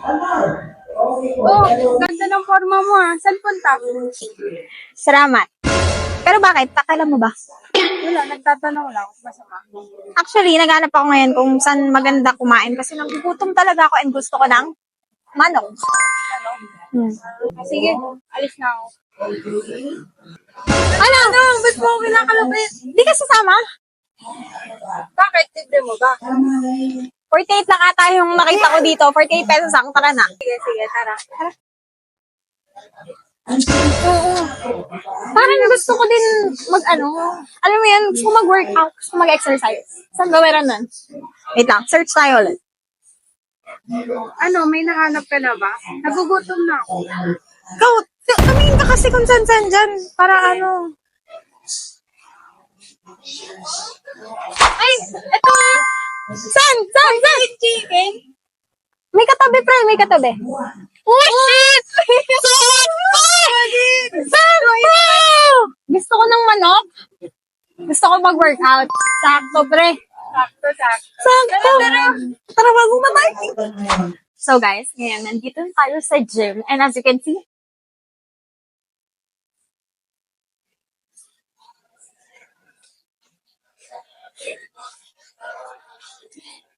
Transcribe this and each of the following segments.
Oh, ganda ng forma mo ah. Saan punta? Salamat. Pero bakit? Pakailan mo ba? Wala, nagtatanong lang. Masama. Actually, naghanap ako ngayon kung saan maganda kumain kasi nagugutom talaga ako and gusto ko ng manok. Sige, alis na ako. Ano? Ba't mo ako kinakalapit? Di ka sasama? Bakit? Libre mo ba? 48 lang ata yung nakita ko dito. 48 pesos ang tara na. Sige, tara. Oo. Parang gusto ko din alam mo yan, gusto ko mag-workout, gusto ko mag-exercise. Saan ba meron nun? Wait lang, search tayo ulit. Ano, may nahanap ka na ba? Nagugutom na ako. Ikaw, tumingin ka kasi kung saan dyan. Para ano. Ay, eto ah! Saan? Chicken? May katabi, pre, may katabi. Oh, shit! Sakto! Gusto ko ng manok. Gusto ko mag-workout. Sakto, pre. Sakto. Tara, bago matay. So, guys, ngayon, nandito tayo sa gym. And as you can see,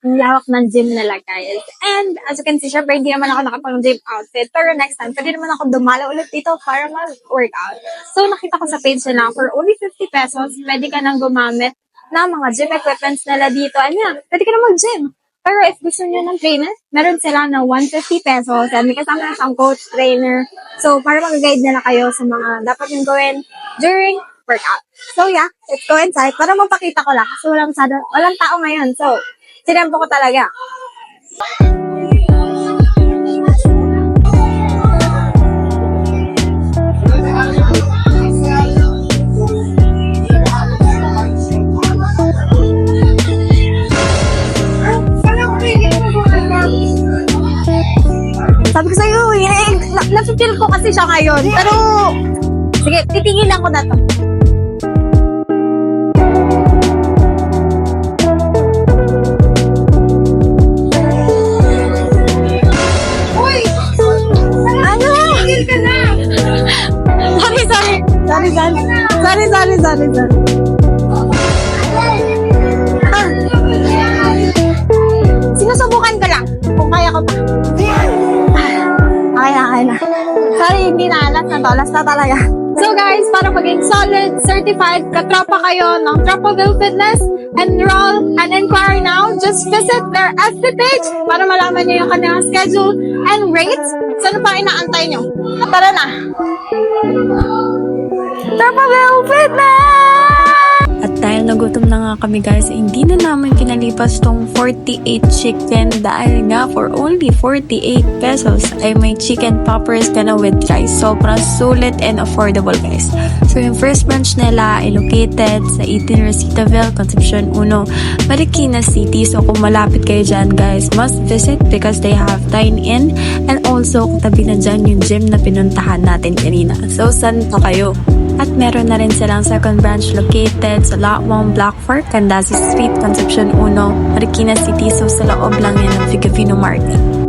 ang lawak ng gym nila, guys. And as you can see, syempre, hindi naman ako nakapang-gym outfit. Pero next time, pwede naman ako dumala ulit dito para mag-workout. So, nakita ko sa page nila, for only 50 pesos, pwede ka nang gumamit ng mga gym equipments nila dito. And yeah, pwede ka na mag-gym. Pero if gusto nyo ng trainer, meron sila na 150 pesos. And may kasama na siyang coach, trainer. So, para mag-guide nila kayo sa mga dapat yung gawin during workout. So, yeah, let's go inside para mapakita ko lang. Kasi walang tao ngayon. So, sinempo ko talaga. Sabi ko sa'yo, na-feel ko kasi siya ngayon. Pero, sige, titingin lang ko na to. Sorry. Sinusubukan ko lang kung kaya ko pa. Okay na. Sorry, hindi na. Last na talaga. So guys, para maging solid, certified, katropa kayo ng Tropaville Fitness, enroll and inquire now. Just visit their FB page para malaman niyo yung kanilang schedule and rates. So ano pa inaantay nyo? Tara na! Tropaville Fitness! At dahil nagutom na nga kami guys, hindi na namin kinalipas tong 48 chicken dahil nga for only 48 pesos ay may chicken poppers ka na with rice. Sobrang sulit and affordable guys. So yung first branch nila ay located sa 18 Recitaville, Concepcion 1, Marikina City. So kung malapit kayo dyan guys, must visit because they have dine-in and also katabi na dyan yung gym na pinuntahan natin kanina. So saan pa kayo? At meron na rin silang second branch located sa Lot 1 Block 4, Candazzi Street, Concepcion 1, Marikina City. So sa loob lang yan ng Figafino Market.